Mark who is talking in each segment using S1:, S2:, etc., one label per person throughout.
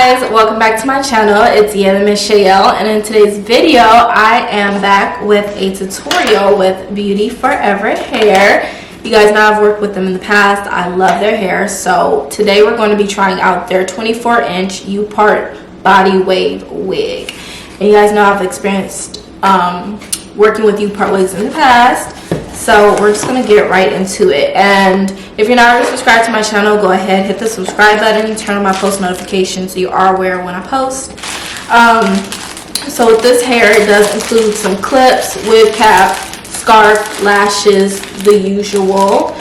S1: guys, welcome back to my channel. It's Michelle, and in today's video I am back with a tutorial with Beautyforeverhair. You guys know I've worked with them in the past. I love their hair, so today we're going to be trying out their 24-inch U-part body wave wig. And you guys know I've experienced working with U-part wigs in the past, so we're just going to get right into it. And if you're not already subscribed to my channel, go ahead, hit the subscribe button, turn on my post notifications so you are aware when I post. So with this hair, it does include some clips, wig cap, scarf, lashes, the usual.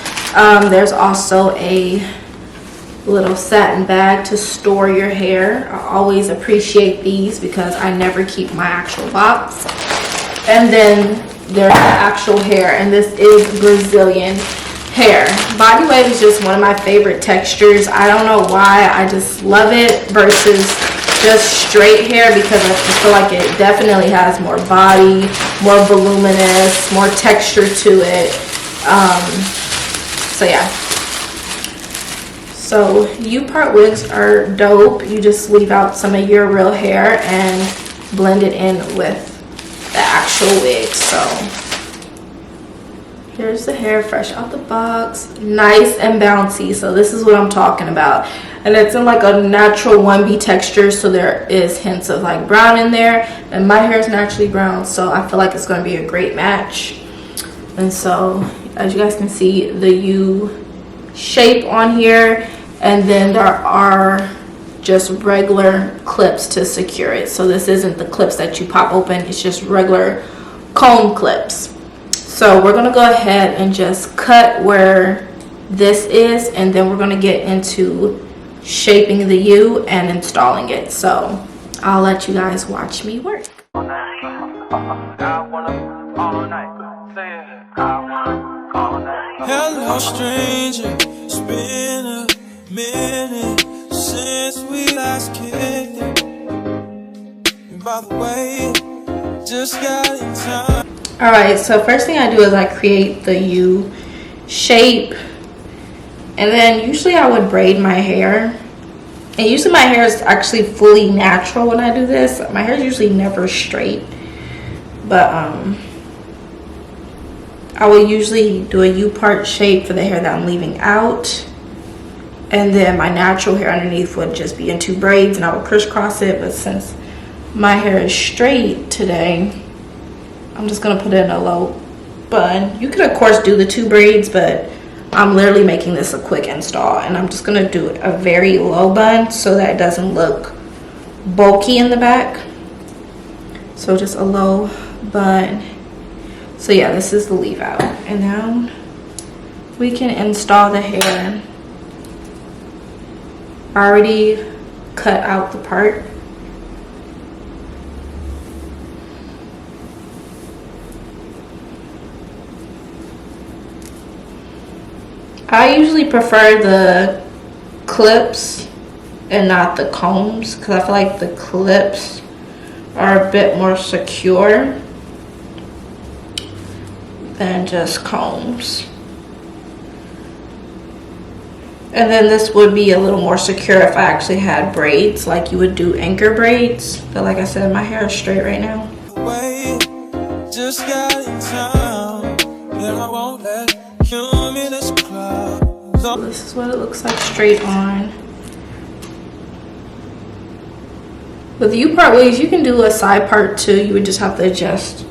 S1: There's also a little satin bag to store your hair. I always appreciate these because I never keep my actual box. And then there's the actual hair, and this is Brazilian hair. Body wave is just one of my favorite textures. I don't know why, I just love it versus just straight hair, because I feel like it definitely has more body, more voluminous, more texture to it. So yeah. So U-part wigs are dope. You just leave out some of your real hair and blend it in with the actual wig. So here's the hair fresh out the box, nice and bouncy. So this is what I'm talking about, and it's in like a natural 1B texture, so there is hints of like brown in there, and my hair is naturally brown, so I feel like it's going to be a great match. And so as you guys can see, the U shape on here, and then there are just regular clips to secure it. So this isn't the clips that you pop open, it's just regular comb clips. So we're gonna go ahead and just cut where this is, and then we're gonna get into shaping the U and installing it. So I'll let you guys watch me work.
S2: Hello stranger, it's been a minute since we last kicked it. And by the way, just got in time.
S1: Alright, so first thing I do is I create the U shape, and then usually I would braid my hair. And usually my hair is actually fully natural when I do this. My hair is usually never straight, but I will usually do a U-part shape for the hair that I'm leaving out, and then my natural hair underneath would just be in 2 braids, and I would crisscross it. But since my hair is straight today, I'm just gonna put it in a low bun. You could of course do the 2 braids, but I'm literally making this a quick install, and I'm just gonna do a very low bun so that it doesn't look bulky in the back. So just a low bun. So yeah, this is the leave out, and now we can install the hair. I already cut out the part. I usually prefer the clips and not the combs, because I feel like the clips are a bit more secure than just combs. And then this would be a little more secure if I actually had braids, like you would do anchor braids. But like I said, my hair is straight right now.
S2: Just got in town, and I won't let you in this club.
S1: So this is what it looks like straight on. With U-part wigs, you can do a side part too. You would just have to adjust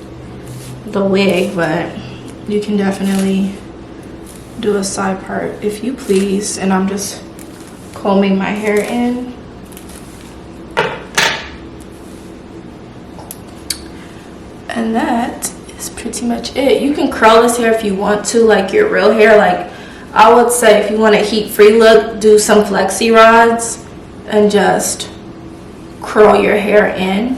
S1: the wig, but you can definitely do a side part if you please. And I'm just combing my hair in. And that is pretty much it. You can curl this hair if you want to, like your real hair. Like I would say, if you want a heat-free look, do some flexi rods and just curl your hair in.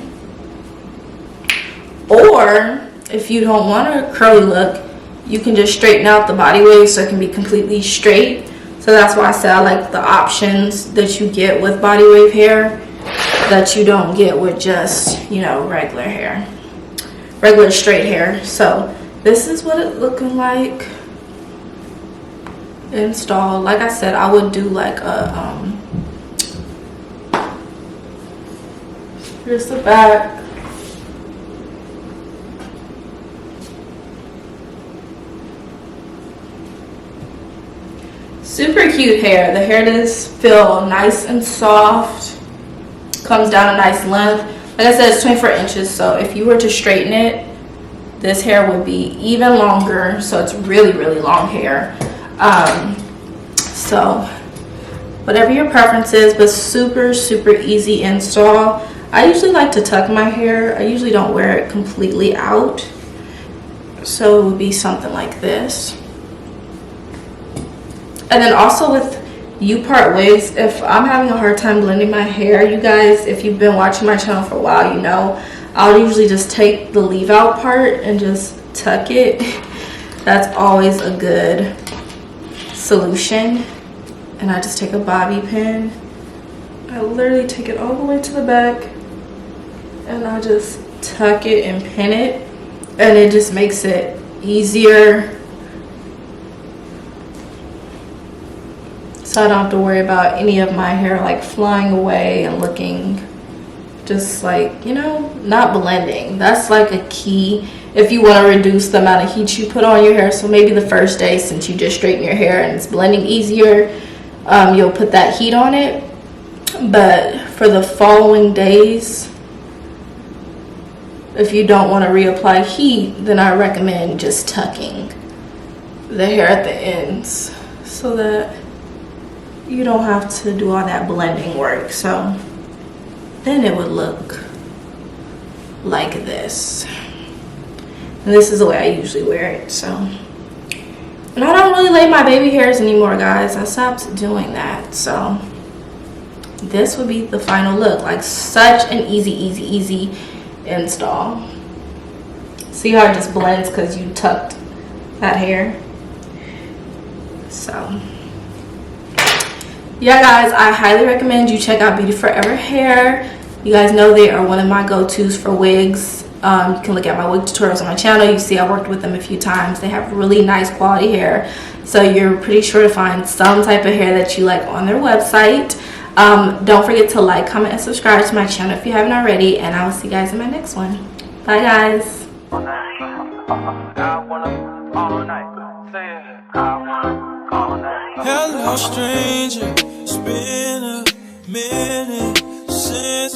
S1: Or if you don't want a curly look, you can just straighten out the body wave so it can be completely straight. So that's why I said I like the options that you get with body wave hair that you don't get with just, you know, regular hair, regular straight hair. So this is what it's looking like installed. Like I said, I would do like a Here's the back. Super cute hair. The hair does feel nice and soft. Comes down a nice length. Like I said, it's 24 inches, so if you were to straighten it, this hair would be even longer. So it's really, really long hair. So whatever your preference is, but super, super easy install. I usually like to tuck my hair. I usually don't wear it completely out. So it would be something like this. And then also with U-part wigs, if I'm having a hard time blending my hair, you guys, if you've been watching my channel for a while, you know, I'll usually just take the leave out part and just tuck it. That's always a good solution. And I just take a bobby pin. I literally take it all the way to the back and I just tuck it and pin it, and it just makes it easier. So I don't have to worry about any of my hair like flying away and looking just like, you know, not blending. That's like a key if you want to reduce the amount of heat you put on your hair. So maybe the first day, since you just straighten your hair and it's blending easier, you'll put that heat on it. But for the following days, if you don't want to reapply heat, then I recommend just tucking the hair at the ends so that you don't have to do all that blending work. So then it would look like this. And this is the way I usually wear it. So, and I don't really lay my baby hairs anymore, guys. I stopped doing that. So this would be the final look. Like such an easy install. See how it just blends because you tucked that hair. So yeah, guys, I highly recommend you check out Beautyforeverhair. You guys know they are one of my go-tos for wigs. You can look at my wig tutorials on my channel. You see I worked with them a few times. They have really nice quality hair, so you're pretty sure to find some type of hair that you like on their website. Don't forget to like, comment, and subscribe to my channel if you haven't already, and I will see you guys in my next one. Bye, guys.
S2: Hello, stranger. It's been a minute